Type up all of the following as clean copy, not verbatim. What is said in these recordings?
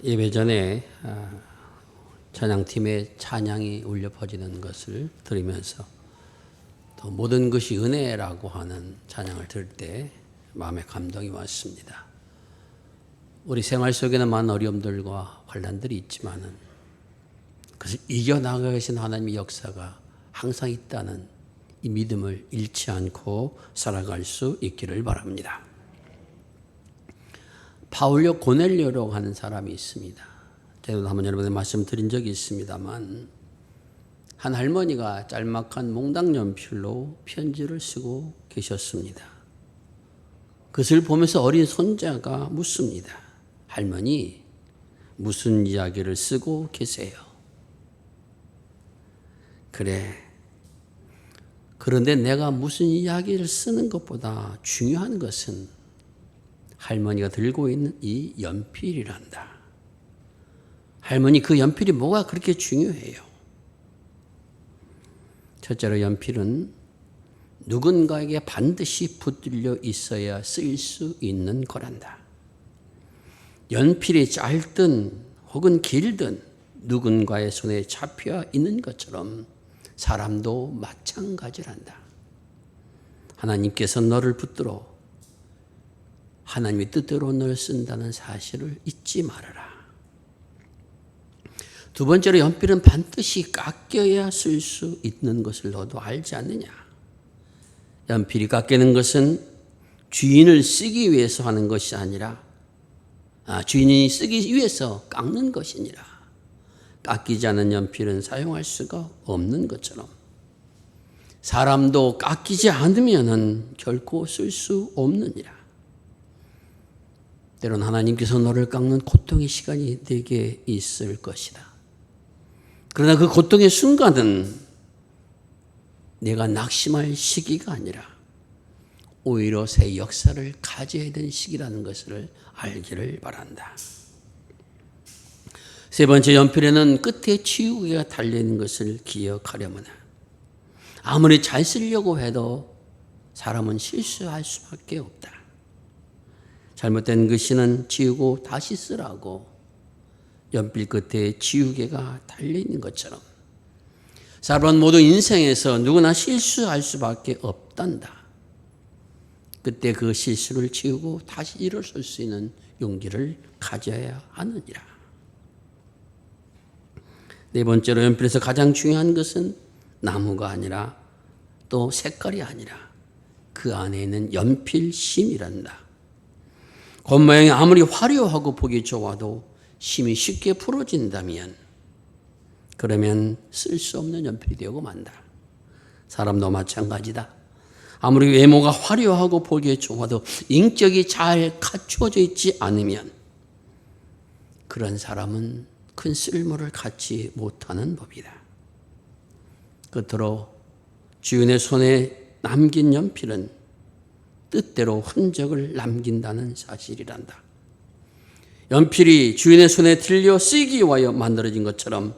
예배 전에 찬양팀의 찬양이 울려 퍼지는 것을 들으면서 또 모든 것이 은혜라고 하는 찬양을 들을 때 마음에 감동이 왔습니다. 우리 생활 속에는 많은 어려움들과 환난들이 있지만은 그것을 이겨나가고 계신 하나님의 역사가 항상 있다는 이 믿음을 잃지 않고 살아갈 수 있기를 바랍니다. 파울요 고넬료라고 하는 사람이 있습니다. 제가 한번 여러분에게 말씀드린 적이 있습니다만 한 할머니가 짤막한 몽당 연필로 편지를 쓰고 계셨습니다. 그것을 보면서 어린 손자가 묻습니다. 할머니, 무슨 이야기를 쓰고 계세요? 그래. 그런데 내가 무슨 이야기를 쓰는 것보다 중요한 것은 할머니가 들고 있는 이 연필이란다. 할머니, 그 연필이 뭐가 그렇게 중요해요? 첫째로 연필은 누군가에게 반드시 붙들려 있어야 쓰일 수 있는 거란다. 연필이 짧든 혹은 길든 누군가의 손에 잡혀 있는 것처럼 사람도 마찬가지란다. 하나님께서 너를 붙들어 하나님의 뜻대로 너를 쓴다는 사실을 잊지 말아라. 두 번째로 연필은 반드시 깎여야 쓸 수 있는 것을 너도 알지 않느냐? 연필이 깎이는 것은 주인을 쓰기 위해서 하는 것이 아니라 주인이 쓰기 위해서 깎는 것이니라. 깎이지 않은 연필은 사용할 수가 없는 것처럼 사람도 깎이지 않으면 결코 쓸 수 없느니라. 때론 하나님께서 너를 깎는 고통의 시간이 내게 있을 것이다. 그러나 그 고통의 순간은 내가 낙심할 시기가 아니라 오히려 새 역사를 가져야 되는 시기라는 것을 알기를 바란다. 세 번째, 연필에는 끝에 치우개가 달려있는 것을 기억하려면 아무리 잘 쓰려고 해도 사람은 실수할 수밖에 없다. 잘못된 글씨는 지우고 다시 쓰라고 연필 끝에 지우개가 달려있는 것처럼 사람은 모두 인생에서 누구나 실수할 수밖에 없단다. 그때 그 실수를 지우고 다시 일어설 수 있는 용기를 가져야 하느니라. 네 번째로 연필에서 가장 중요한 것은 나무가 아니라 또 색깔이 아니라 그 안에 있는 연필심이란다. 겉모양이 아무리 화려하고 보기 좋아도 심이 쉽게 부러진다면 그러면 쓸 수 없는 연필이 되고 만다. 사람도 마찬가지다. 아무리 외모가 화려하고 보기에 좋아도 인격이 잘 갖추어져 있지 않으면 그런 사람은 큰 쓸모를 갖지 못하는 법이다. 끝으로 주인의 손에 남긴 연필은 뜻대로 흔적을 남긴다는 사실이란다. 연필이 주인의 손에 들려 쓰이기 위하여 만들어진 것처럼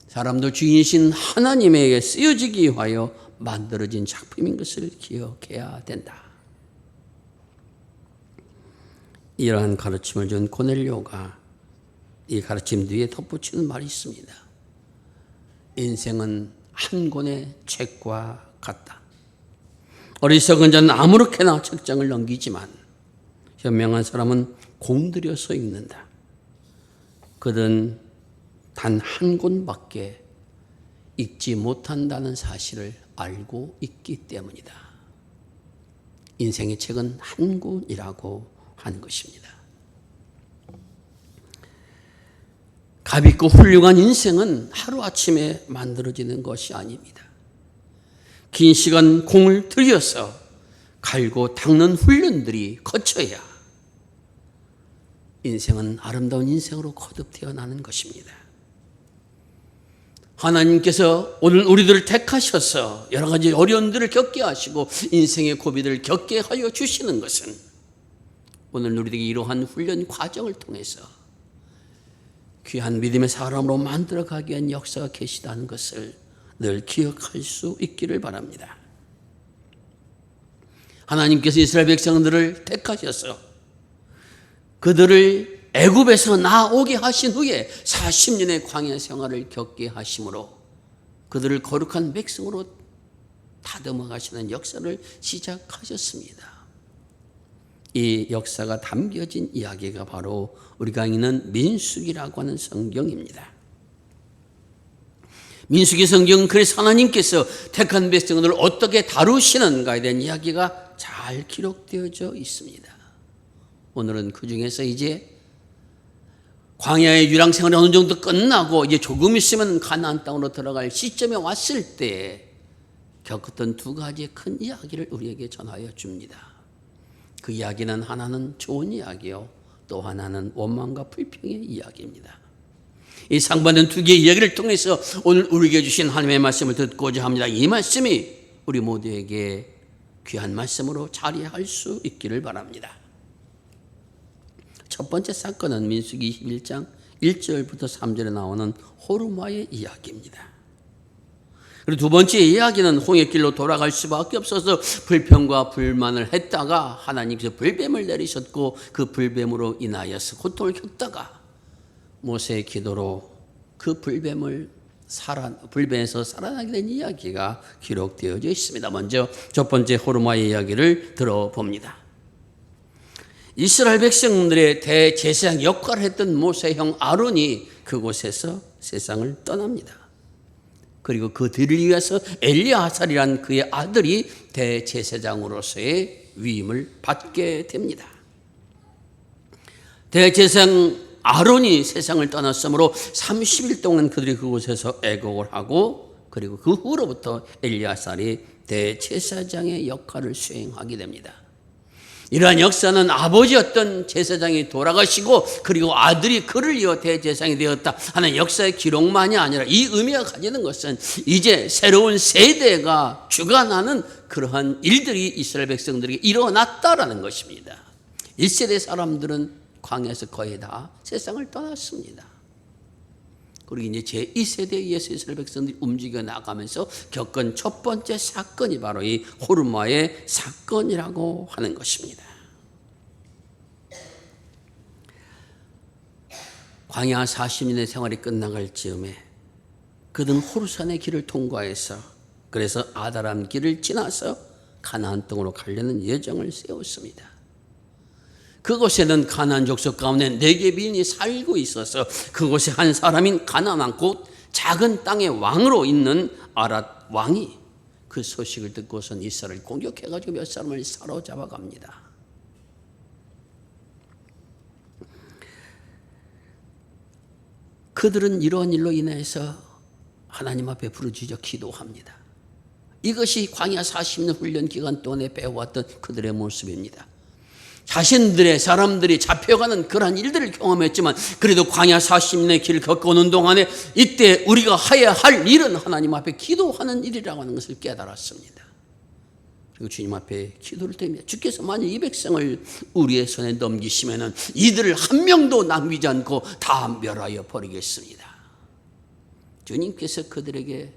사람도 주인이신 하나님에게 쓰여지기 위하여 만들어진 작품인 것을 기억해야 된다. 이러한 가르침을 준 고넬료가 이 가르침 뒤에 덧붙이는 말이 있습니다. 인생은 한 권의 책과 같다. 어리석은 자는 아무렇게나 책장을 넘기지만 현명한 사람은 공들여서 읽는다. 그는 단 한 권밖에 읽지 못한다는 사실을 알고 있기 때문이다. 인생의 책은 한 권이라고 하는 것입니다. 값있고 훌륭한 인생은 하루아침에 만들어지는 것이 아닙니다. 긴 시간 공을 들여서 갈고 닦는 훈련들이 거쳐야 인생은 아름다운 인생으로 거듭 태어나는 것입니다. 하나님께서 오늘 우리들을 택하셔서 여러 가지 어려움들을 겪게 하시고 인생의 고비들을 겪게 하여 주시는 것은 오늘 우리에게 이러한 훈련 과정을 통해서 귀한 믿음의 사람으로 만들어가기 위한 역사가 계시다는 것을 늘 기억할 수 있기를 바랍니다. 하나님께서 이스라엘 백성들을 택하셔서 그들을 애굽에서 나오게 하신 후에 40년의 광야 생활을 겪게 하심으로 그들을 거룩한 백성으로 다듬어 가시는 역사를 시작하셨습니다. 이 역사가 담겨진 이야기가 바로 우리가 읽는 민수기라고 하는 성경입니다. 민수기 성경은 그래서 하나님께서 택한 백성들을 어떻게 다루시는가에 대한 이야기가 잘 기록되어져 있습니다. 오늘은 그 중에서 이제 광야의 유랑 생활이 어느 정도 끝나고 이제 조금 있으면 가나안 땅으로 들어갈 시점에 왔을 때 겪었던 두 가지의 큰 이야기를 우리에게 전하여 줍니다. 그 이야기는 하나는 좋은 이야기요, 또 하나는 원망과 불평의 이야기입니다. 이 상반된 두 개의 이야기를 통해서 오늘 우리에게 주신 하나님의 말씀을 듣고자 합니다. 이 말씀이 우리 모두에게 귀한 말씀으로 자리할 수 있기를 바랍니다. 첫 번째 사건은 민수기 21장 1절부터 3절에 나오는 호르마의 이야기입니다. 그리고 두 번째 이야기는 홍해길로 돌아갈 수밖에 없어서 불평과 불만을 했다가 하나님께서 불뱀을 내리셨고 그 불뱀으로 인하여서 고통을 겪다가 모세의 기도로 그 불뱀에서 살아나게 된 이야기가 기록되어져 있습니다. 먼저 첫 번째 호르마의 이야기를 들어봅니다. 이스라엘 백성들의 대제사장 역할을 했던 모세의 형 아론이 그곳에서 세상을 떠납니다. 그리고 그 뒤를 이어서 엘리아살이란 그의 아들이 대제사장으로서의 위임을 받게 됩니다. 대제사장 아론이 세상을 떠났으므로 30일 동안 그들이 그곳에서 애곡을 하고 그리고 그 후로부터 엘리아살이 대제사장의 역할을 수행하게 됩니다. 이러한 역사는 아버지였던 제사장이 돌아가시고 그리고 아들이 그를 이어 대제사장이 되었다 하는 역사의 기록만이 아니라 이 의미가 가지는 것은 이제 새로운 세대가 주관하는 그러한 일들이 이스라엘 백성들에게 일어났다라는 것입니다. 1세대 사람들은 광야에서 거의 다 세상을 떠났습니다. 그리고 이제 제2세대에 의해서 이스라엘 백성들이 움직여 나가면서 겪은 첫 번째 사건이 바로 이 호르마의 사건이라고 하는 것입니다. 광야 40년의 생활이 끝나갈 즈음에 그들은 호르산의 길을 통과해서 그래서 아다람 길을 지나서 가나안 땅으로 가려는 예정을 세웠습니다. 그곳에는 가나안 족속 가운데 네겝인이 살고 있어서 그곳에 한 사람인 가나안 곧 작은 땅의 왕으로 있는 아랏 왕이 그 소식을 듣고선 이스라엘을 공격해가지고 몇 사람을 사로잡아 갑니다. 그들은 이러한 일로 인해서 하나님 앞에 부르짖어 기도합니다. 이것이 광야 40년 훈련 기간 동안에 배워왔던 그들의 모습입니다. 자신들의 사람들이 잡혀가는 그러한 일들을 경험했지만 그래도 광야 40년의 길을 겪어오는 동안에 이때 우리가 해야 할 일은 하나님 앞에 기도하는 일이라고 하는 것을 깨달았습니다. 그리고 주님 앞에 기도를 드립니다. 주께서 만약 이 백성을 우리의 손에 넘기시면 이들을 한 명도 남기지 않고 다 멸하여 버리겠습니다. 주님께서 그들에게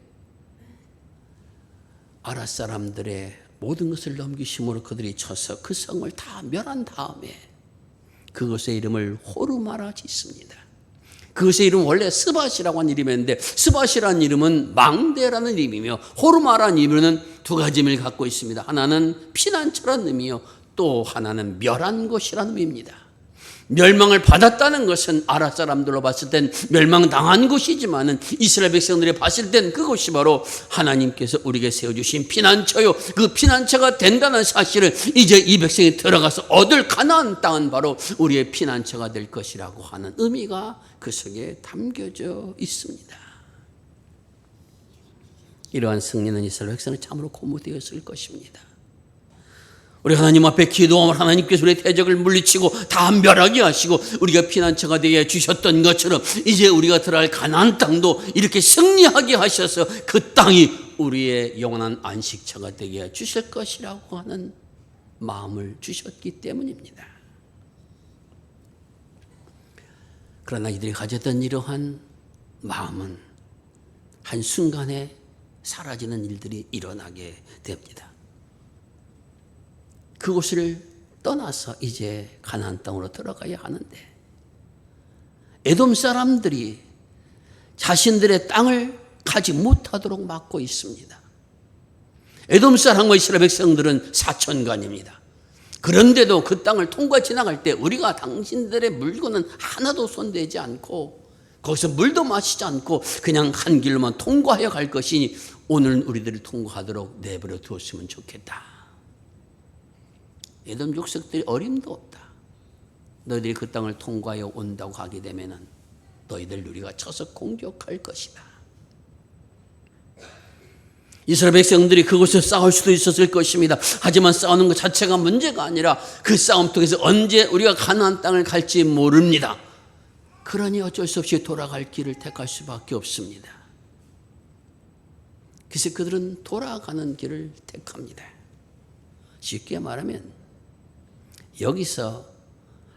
아랏 사람들의 모든 것을 넘기심으로 그들이 쳐서 그 성을 다 멸한 다음에 그것의 이름을 호르마라 짓습니다. 그것의 이름은 원래 스밧이라고 하는 이름이었는데 스밧이라는 이름은 망대라는 이름이며 호르마라는 이름은 두 가지 의미를 갖고 있습니다. 하나는 피난처라는 의미요, 또 하나는 멸한 곳이라는 의미입니다. 멸망을 받았다는 것은 아랏 사람들로 봤을 땐 멸망당한 곳이지만은 이스라엘 백성들이 봤을 땐 그곳이 바로 하나님께서 우리에게 세워주신 피난처요, 그 피난처가 된다는 사실을 이제 이 백성이 들어가서 얻을 가나안 땅은 바로 우리의 피난처가 될 것이라고 하는 의미가 그 속에 담겨져 있습니다. 이러한 승리는 이스라엘 백성은 참으로 고무되었을 것입니다. 우리 하나님 앞에 기도하면 하나님께서 우리의 대적을 물리치고 다 멸하게 하시고 우리가 피난처가 되게 주셨던 것처럼 이제 우리가 들어갈 가나안 땅도 이렇게 승리하게 하셔서 그 땅이 우리의 영원한 안식처가 되게 주실 것이라고 하는 마음을 주셨기 때문입니다. 그러나 이들이 가졌던 이러한 마음은 한순간에 사라지는 일들이 일어나게 됩니다. 그곳을 떠나서 이제 가나안 땅으로 들어가야 하는데 에돔 사람들이 자신들의 땅을 가지 못하도록 막고 있습니다. 에돔 사람과 이스라엘 백성들은 사천간입니다. 그런데도 그 땅을 통과 지나갈 때 우리가 당신들의 물건은 하나도 손대지 않고 거기서 물도 마시지 않고 그냥 한 길로만 통과하여 갈 것이니 오늘 우리들이 통과하도록 내버려 두었으면 좋겠다. 에돔 족속들이 어림도 없다. 너희들이 그 땅을 통과하여 온다고 하게 되면은 너희들 우리가 쳐서 공격할 것이다. 이스라엘 백성들이 그곳에서 싸울 수도 있었을 것입니다. 하지만 싸우는 것 자체가 문제가 아니라 그 싸움 통해서 언제 우리가 가나안 땅을 갈지 모릅니다. 그러니 어쩔 수 없이 돌아갈 길을 택할 수밖에 없습니다. 그래서 그들은 돌아가는 길을 택합니다. 쉽게 말하면 여기서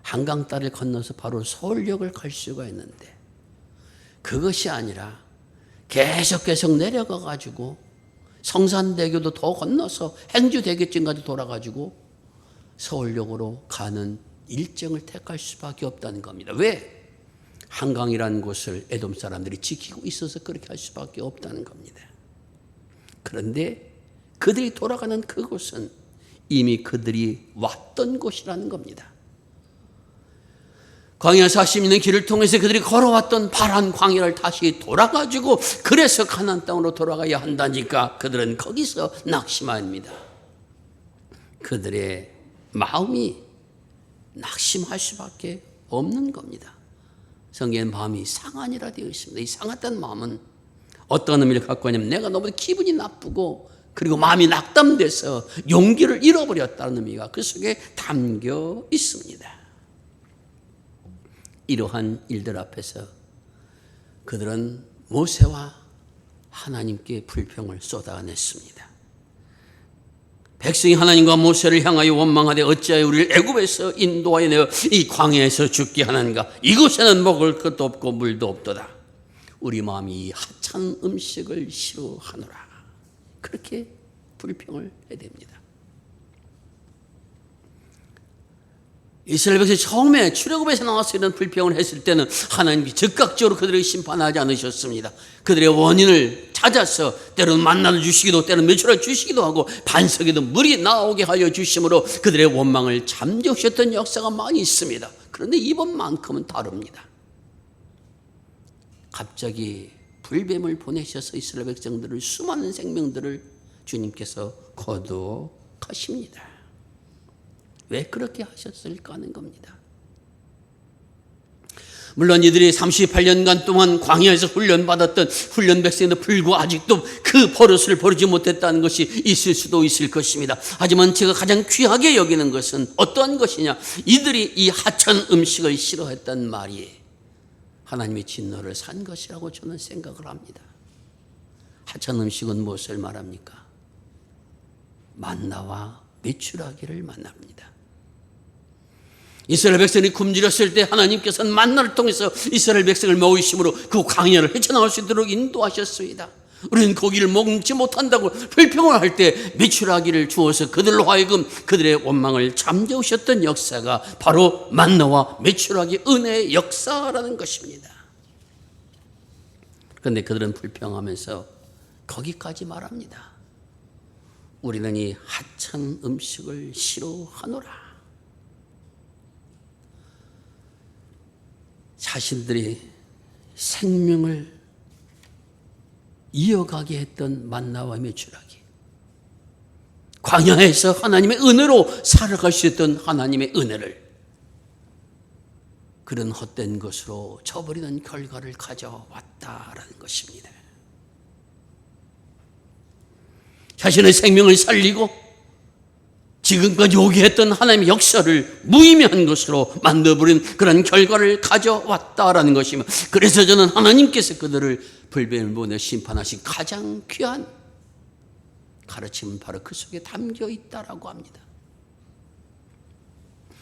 한강다리를 건너서 바로 서울역을 갈 수가 있는데 그것이 아니라 계속 내려가 가지고 성산대교도 더 건너서 행주대교쯤까지 돌아가지고 서울역으로 가는 일정을 택할 수밖에 없다는 겁니다. 왜? 한강이라는 곳을 에돔 사람들이 지키고 있어서 그렇게 할 수밖에 없다는 겁니다. 그런데 그들이 돌아가는 그곳은 이미 그들이 왔던 곳이라는 겁니다. 광야에서 40년 길을 통해서 그들이 걸어왔던 파란 광야를 다시 돌아가지고 그래서 가나안 땅으로 돌아가야 한다니까 그들은 거기서 낙심합니다. 그들의 마음이 낙심할 수밖에 없는 겁니다. 성경에는 마음이 상한이라 되어 있습니다. 이 상했다는 마음은 어떤 의미를 갖고 있냐면 내가 너무 기분이 나쁘고 그리고 마음이 낙담돼서 용기를 잃어버렸다는 의미가 그 속에 담겨 있습니다. 이러한 일들 앞에서 그들은 모세와 하나님께 불평을 쏟아냈습니다. 백성이 하나님과 모세를 향하여 원망하되 어찌하여 우리를 애굽에서 인도하여 내어 이 광야에서 죽게 하는가? 이곳에는 먹을 것도 없고 물도 없도다. 우리 마음이 이 하찮은 음식을 싫어하노라. 그렇게 불평을 해댑니다. 이스라엘 백성이 처음에 출애굽에서 나와서 이런 불평을 했을 때는 하나님이 즉각적으로 그들에게 심판하지 않으셨습니다. 그들의 원인을 찾아서 때로는 만나를 주시기도 때로는 메추라를 주시기도 하고 반석에도 물이 나오게 하여 주심으로 그들의 원망을 잠재우셨던 역사가 많이 있습니다. 그런데 이번만큼은 다릅니다. 갑자기 불뱀을 보내셔서 이스라엘 백성들을 수많은 생명들을 주님께서 거두어 가십니다. 왜 그렇게 하셨을까 하는 겁니다. 물론 이들이 38년간 동안 광야에서 훈련받았던 훈련 백성에도 불구하고 아직도 그 버릇을 버리지 못했다는 것이 있을 수도 있을 것입니다. 하지만 제가 가장 귀하게 여기는 것은 어떠한 것이냐, 이들이 이 하찮은 음식을 싫어했단 말이 하나님의 진노를 산 것이라고 저는 생각을 합니다. 하찮은 음식은 무엇을 말합니까? 만나와 메추라기를 말합니다. 이스라엘 백성이 굶주렸을 때 하나님께서는 만나를 통해서 이스라엘 백성을 먹이심으로 그 광야를 헤쳐나올 수 있도록 인도하셨습니다. 우리는 고기를 먹지 못한다고 불평을 할 때 메추라기를 주어서 그들로 하여금 그들의 원망을 잠재우셨던 역사가 바로 만나와 메추라기 은혜의 역사라는 것입니다. 그런데 그들은 불평하면서 거기까지 말합니다. 우리는 이 하찮은 음식을 싫어하노라. 자신들이 생명을 이어가게 했던 만나와 메추라기, 광야에서 하나님의 은혜로 살아갈 수 있던 하나님의 은혜를 그런 헛된 것으로 저버리는 결과를 가져왔다라는 것입니다. 자신의 생명을 살리고 지금까지 오게 했던 하나님의 역사를 무의미한 것으로 만들어버린 그런 결과를 가져왔다라는 것입니다. 그래서 저는 하나님께서 그들을 불뱀을 보내 심판하신 가장 귀한 가르침은 바로 그 속에 담겨 있다라고 합니다.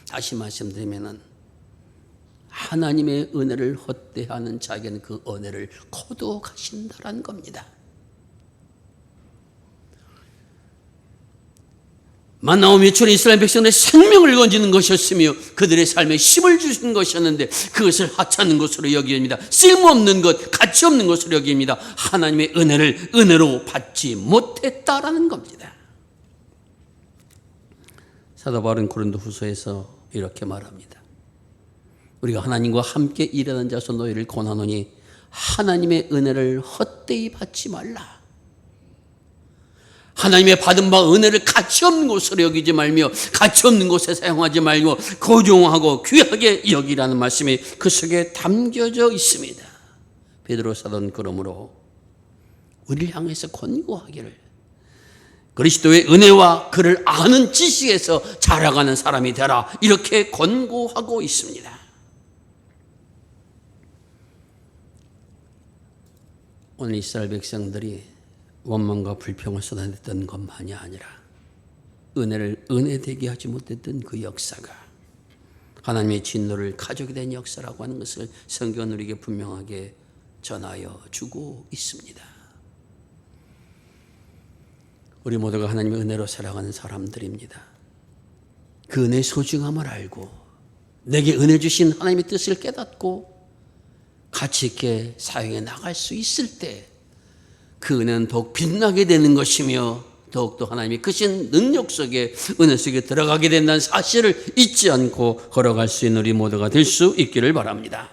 다시 말씀드리면 하나님의 은혜를 헛되하는 자에게는 그 은혜를 거두어 가신다라는 겁니다. 만나오 메추는 이스라엘 백성들의 생명을 건지는 것이었으며 그들의 삶에 힘을 주신 것이었는데 그것을 하찮은 것으로 여깁니다. 쓸모없는 것, 가치 없는 것으로 여깁니다. 하나님의 은혜를 은혜로 받지 못했다라는 겁니다. 사도 바울은 고린도후서에서 이렇게 말합니다. 우리가 하나님과 함께 일하는 자서 너희를 권하노니 하나님의 은혜를 헛되이 받지 말라. 하나님의 받은 바 은혜를 가치 없는 것으로 여기지 말며 가치 없는 곳에 사용하지 말고 고종하고 귀하게 여기라는 말씀이 그 속에 담겨져 있습니다. 베드로 사도는 그러므로 우리를 향해서 권고하기를 그리스도의 은혜와 그를 아는 지식에서 자라가는 사람이 되라 이렇게 권고하고 있습니다. 오늘 이스라엘 백성들이 원망과 불평을 쏟아냈던 것만이 아니라 은혜를 은혜되게 하지 못했던 그 역사가 하나님의 진노를 가져게 된 역사라고 하는 것을 성경은 우리에게 분명하게 전하여 주고 있습니다. 우리 모두가 하나님의 은혜로 살아가는 사람들입니다. 그 은혜의 소중함을 알고 내게 은혜 주신 하나님의 뜻을 깨닫고 가치 있게 사용해 나갈 수 있을 때 그 은혜는 더욱 빛나게 되는 것이며 더욱더 하나님의 크신 능력 속에 은혜 속에 들어가게 된다는 사실을 잊지 않고 걸어갈 수 있는 우리 모두가 될 수 있기를 바랍니다.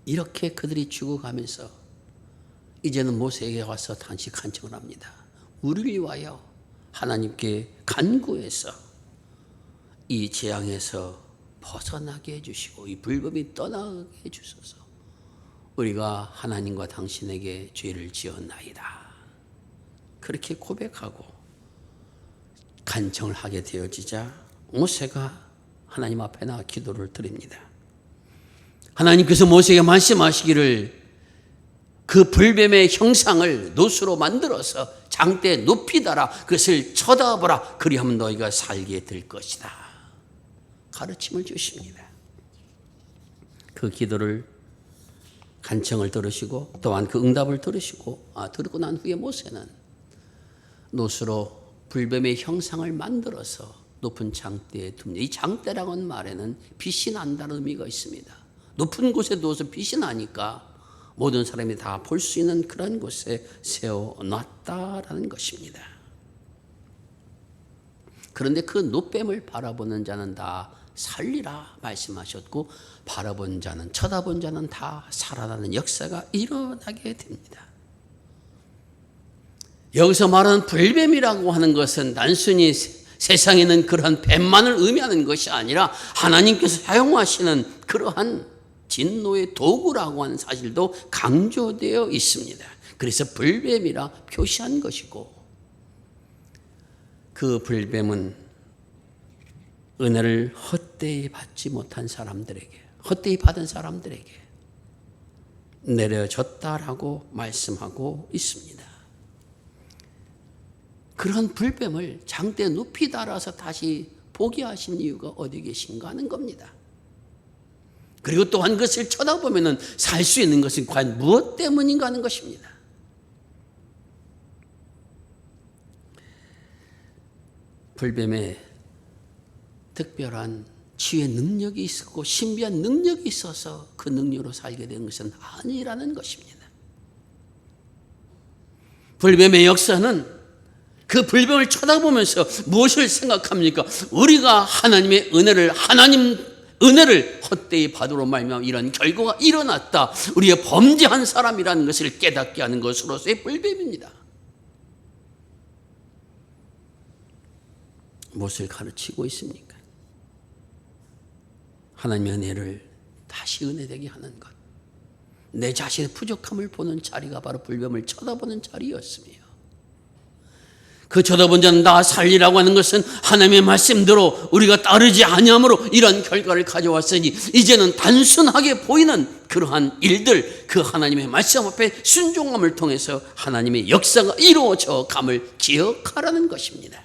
이렇게 그들이 죽어가면서 이제는 모세에게 와서 단식 간청을 합니다. 우리를 위하여 하나님께 간구해서 이 재앙에서 벗어나게 해주시고 이 불법이 떠나게 해주소서. 우리가 하나님과 당신에게 죄를 지었나이다. 그렇게 고백하고 간청을 하게 되어지자 모세가 하나님 앞에 나가 기도를 드립니다. 하나님께서 모세에게 말씀하시기를 그 불뱀의 형상을 노수로 만들어서 장대에 높이 달아 그것을 쳐다보라. 그리하면 너희가 살게 될 것이다. 가르침을 주십니다. 그 기도를 간청을 들으시고 또한 그 응답을 들으시고 들고 난 후에 모세는 노수로 불뱀의 형상을 만들어서 높은 장대에 둡니다. 이 장대라고 하는 말에는 빛이 난다는 의미가 있습니다. 높은 곳에 두어서 빛이 나니까 모든 사람이 다 볼 수 있는 그런 곳에 세워놨다라는 것입니다. 그런데 그 노뱀을 바라보는 자는 다 살리라 말씀하셨고 바라본 자는 쳐다본 자는 다 살아나는 역사가 일어나게 됩니다. 여기서 말하는 불뱀이라고 하는 것은 단순히 세상에는 그러한 뱀만을 의미하는 것이 아니라 하나님께서 사용하시는 그러한 진노의 도구라고 하는 사실도 강조되어 있습니다. 그래서 불뱀이라 표시한 것이고 그 불뱀은 은혜를 헛되이 받지 못한 사람들에게, 헛되이 받은 사람들에게 내려졌다라고 말씀하고 있습니다. 그런 불뱀을 장대 높이 달아서 다시 보게 하신 이유가 어디 계신가 하는 겁니다. 그리고 또한 그것을 쳐다보면 살 수 있는 것은 과연 무엇 때문인가 하는 것입니다. 불뱀의 특별한 치유의 능력이 있었고 신비한 능력이 있어서 그 능력으로 살게 된 것은 아니라는 것입니다. 불뱀의 역사는 그 불뱀을 쳐다보면서 무엇을 생각합니까? 우리가 하나님의 은혜를 헛되이 받으로 말미암아 이런 결과가 일어났다. 우리의 범죄한 사람이라는 것을 깨닫게 하는 것으로서의 불뱀입니다. 무엇을 가르치고 있습니까? 하나님의 은혜를 다시 은혜되게 하는 것. 내 자신의 부족함을 보는 자리가 바로 불뱀을 쳐다보는 자리였으며 그 쳐다본 자는 다 살리라고 하는 것은 하나님의 말씀대로 우리가 따르지 아니함으로 이런 결과를 가져왔으니 이제는 단순하게 보이는 그러한 일들 그 하나님의 말씀 앞에 순종함을 통해서 하나님의 역사가 이루어져 감을 기억하라는 것입니다.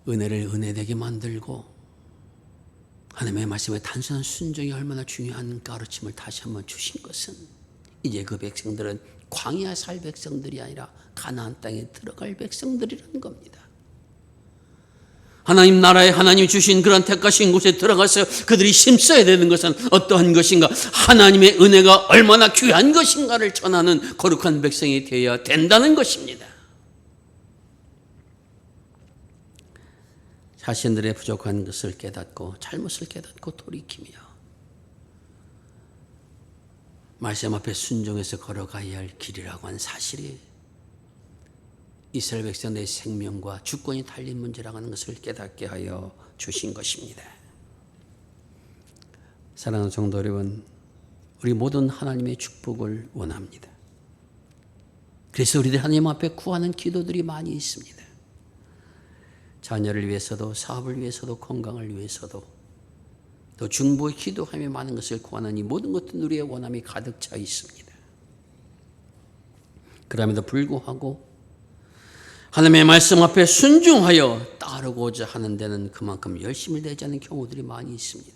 은혜를 은혜되게 만들고 하나님의 말씀에 단순한 순종이 얼마나 중요한 가르침을 다시 한번 주신 것은 이제 그 백성들은 광야 살 백성들이 아니라 가나안 땅에 들어갈 백성들이라는 겁니다. 하나님 나라에 하나님 주신 그런 택하신 곳에 들어가서 그들이 힘써야 되는 것은 어떠한 것인가? 하나님의 은혜가 얼마나 귀한 것인가를 전하는 거룩한 백성이 되어야 된다는 것입니다. 자신들의 부족한 것을 깨닫고 잘못을 깨닫고 돌이키며 말씀 앞에 순종해서 걸어가야 할 길이라고 한 사실이 이스라엘 백성들의 생명과 주권이 달린 문제라고 하는 것을 깨닫게 하여 주신 것입니다. 사랑하는 성도 여러분, 우리 모든 하나님의 축복을 원합니다. 그래서 우리들 하나님 앞에 구하는 기도들이 많이 있습니다. 자녀를 위해서도, 사업을 위해서도, 건강을 위해서도, 또 중보의 기도하며 많은 것을 구하는 이 모든 것들 우리의 원함이 가득 차 있습니다. 그럼에도 불구하고 하나님의 말씀 앞에 순종하여 따르고자 하는 데는 그만큼 열심을 내지 않는 경우들이 많이 있습니다.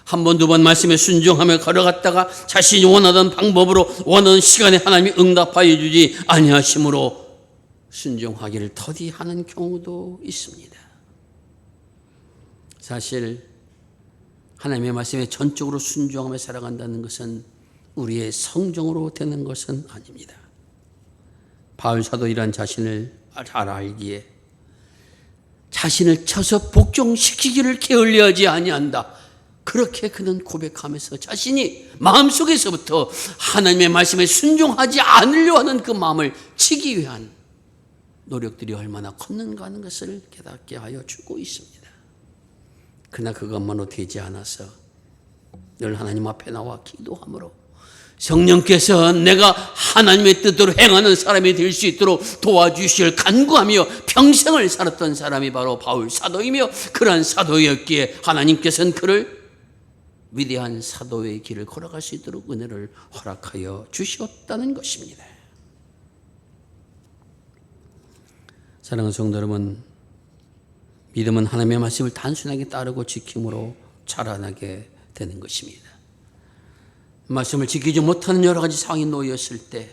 한 번, 두 번 말씀에 순종하며 걸어갔다가 자신이 원하던 방법으로 원하는 시간에 하나님이 응답하여 주지 아니하심으로 순종하기를 더디하는 경우도 있습니다. 사실 하나님의 말씀에 전적으로 순종하며 살아간다는 것은 우리의 성정으로 되는 것은 아닙니다. 바울 사도 이러한 자신을 잘 알기에 자신을 쳐서 복종시키기를 게을리하지 아니한다. 그렇게 그는 고백하면서 자신이 마음속에서부터 하나님의 말씀에 순종하지 않으려 하는 그 마음을 치기 위한 노력들이 얼마나 컸는가 하는 것을 깨닫게 하여 주고 있습니다. 그러나 그것만으로 되지 않아서 늘 하나님 앞에 나와 기도함으로 성령께서 내가 하나님의 뜻대로 행하는 사람이 될 수 있도록 도와주시길 간구하며 평생을 살았던 사람이 바로 바울 사도이며 그러한 사도였기에 하나님께서는 그를 위대한 사도의 길을 걸어갈 수 있도록 은혜를 허락하여 주셨다는 것입니다. 사랑하는 성도 여러분, 믿음은 하나님의 말씀을 단순하게 따르고 지킴으로 자라나게 되는 것입니다. 말씀을 지키지 못하는 여러 가지 상황이 놓였을 때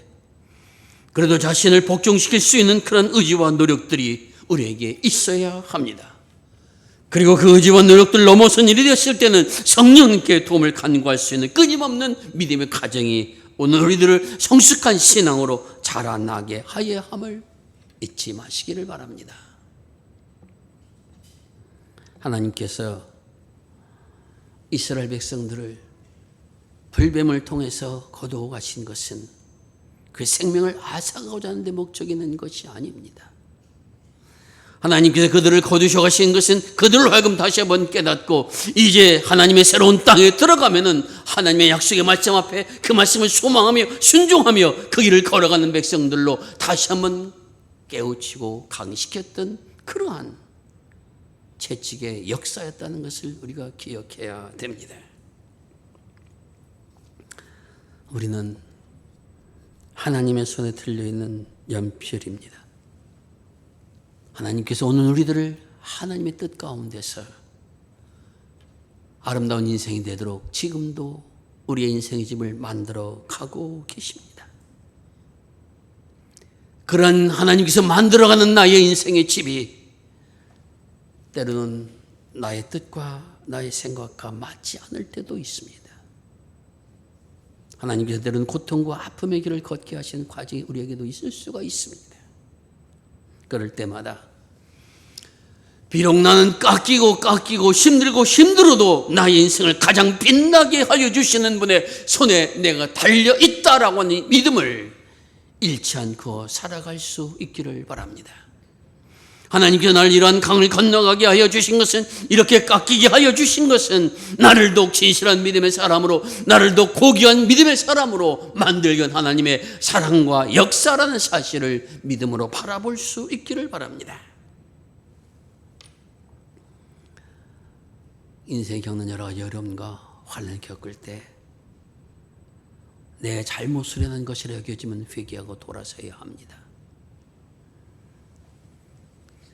그래도 자신을 복종시킬 수 있는 그런 의지와 노력들이 우리에게 있어야 합니다. 그리고 그 의지와 노력들 넘어선 일이 됐을 때는 성령님께 도움을 간구할 수 있는 끊임없는 믿음의 가정이 오늘 우리들을 성숙한 신앙으로 자라나게 하여야 함을 잊지 마시기를 바랍니다. 하나님께서 이스라엘 백성들을 불뱀을 통해서 거두어 가신 것은 그 생명을 앗아가고자 하는 데 목적이 있는 것이 아닙니다. 하나님께서 그들을 거두셔 가신 것은 그들로 하여금 다시 한번 깨닫고 이제 하나님의 새로운 땅에 들어가면은 하나님의 약속의 말씀 앞에 그 말씀을 소망하며 순종하며 그 길을 걸어가는 백성들로 다시 한번 깨우치고 강시켰던 그러한 채찍의 역사였다는 것을 우리가 기억해야 됩니다. 우리는 하나님의 손에 들려있는 연필입니다. 하나님께서 오늘 우리들을 하나님의 뜻 가운데서 아름다운 인생이 되도록 지금도 우리의 인생의 집을 만들어 가고 계십니다. 그런 하나님께서 만들어가는 나의 인생의 집이 때로는 나의 뜻과 나의 생각과 맞지 않을 때도 있습니다. 하나님께서 때로는 고통과 아픔의 길을 걷게 하시는 과정이 우리에게도 있을 수가 있습니다. 그럴 때마다 비록 나는 깎이고 힘들어도 나의 인생을 가장 빛나게 하여 주시는 분의 손에 내가 달려 있다라고 하는 믿음을 잃지 않고 살아갈 수 있기를 바랍니다. 하나님께서 나를 이러한 강을 건너가게 하여 주신 것은, 이렇게 깎이게 하여 주신 것은 나를 더욱 진실한 믿음의 사람으로, 나를 더욱 고귀한 믿음의 사람으로 만들건 하나님의 사랑과 역사라는 사실을 믿음으로 바라볼 수 있기를 바랍니다. 인생에 겪는 여러 가지 어려움과 환난을 겪을 때 내 잘못을 해낸 것이라 여겨지면 회개하고 돌아서야 합니다.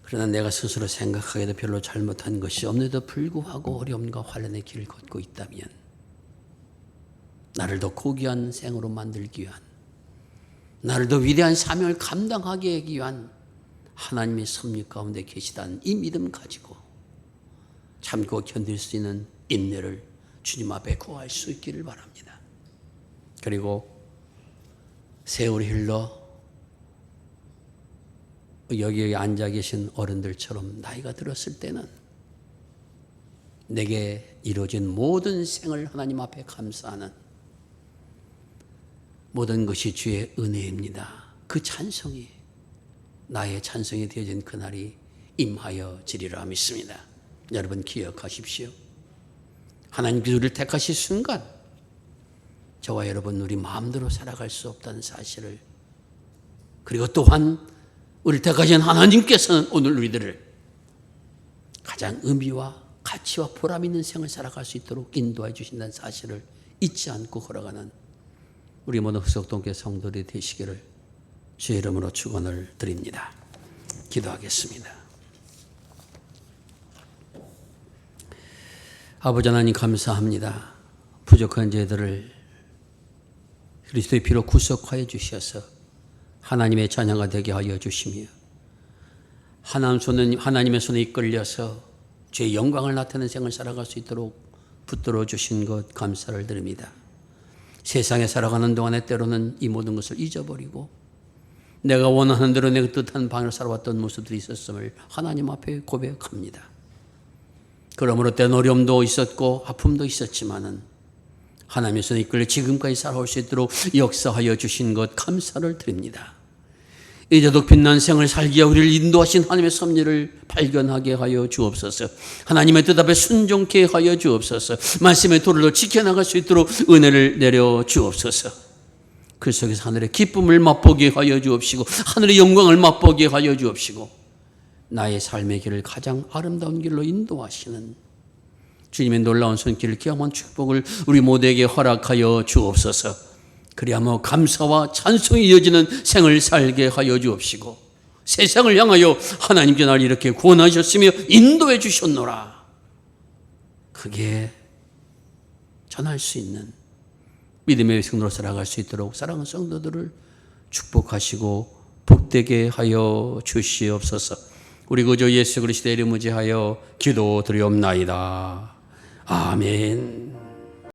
그러나 내가 스스로 생각하기에도 별로 잘못한 것이 없는데도 불구하고 어려움과 환난의 길을 걷고 있다면 나를 더 고귀한 생으로 만들기 위한, 나를 더 위대한 사명을 감당하게 하기 위한 하나님의 섭리 가운데 계시다는 이 믿음 가지고 참고 견딜 수 있는 인내를 주님 앞에 구할 수 있기를 바랍니다. 그리고 세월이 흘러 여기에 앉아 계신 어른들처럼 나이가 들었을 때는 내게 이루어진 모든 생을 하나님 앞에 감사하는 모든 것이 주의 은혜입니다. 그 찬송이 나의 찬송이 되어진 그날이 임하여 지리라 믿습니다. 여러분 기억하십시오. 하나님께서 우리를 택하신 순간 저와 여러분 우리 마음대로 살아갈 수 없다는 사실을, 그리고 또한 우리를 택하신 하나님께서는 오늘 우리들을 가장 의미와 가치와 보람 있는 생을 살아갈 수 있도록 인도해 주신다는 사실을 잊지 않고 걸어가는 우리 모든 흑석동교회 성도들이 되시기를 주의 이름으로 축원을 드립니다. 기도하겠습니다. 아버지 하나님 감사합니다. 부족한 저희들을 그리스도의 피로 구속하여 주셔서 하나님의 자녀가 되게 하여 주시며 하나님의 손에 이끌려서 주의 영광을 나타내는 생을 살아갈 수 있도록 붙들어 주신 것 감사를 드립니다. 세상에 살아가는 동안에 때로는 이 모든 것을 잊어버리고 내가 원하는 대로 내가 뜻한 방향으로 살아왔던 모습들이 있었음을 하나님 앞에 고백합니다. 그러므로 때는 어려움도 있었고 아픔도 있었지만은 하나님의 손에 이끌려 지금까지 살아올 수 있도록 역사하여 주신 것 감사를 드립니다. 이제도 빛난 생을 살기 위해 우리를 인도하신 하나님의 섭리를 발견하게 하여 주옵소서. 하나님의 뜻 앞에 순종케 하여 주옵소서. 말씀의 도를 지켜나갈 수 있도록 은혜를 내려 주옵소서. 그 속에서 하늘의 기쁨을 맛보게 하여 주옵시고 하늘의 영광을 맛보게 하여 주옵시고 나의 삶의 길을 가장 아름다운 길로 인도하시는 주님의 놀라운 손길을 기억한 축복을 우리 모두에게 허락하여 주옵소서. 그리하여 감사와 찬송이 이어지는 생을 살게 하여 주옵시고 세상을 향하여 하나님께 날 이렇게 구원하셨으며 인도해 주셨노라. 그게 전할 수 있는 믿음의 성도로 살아갈 수 있도록 사랑하는 성도들을 축복하시고 복되게 하여 주시옵소서. 우리 구주 예수 그리스도의 이름 의지하여 기도드리옵나이다. 아멘.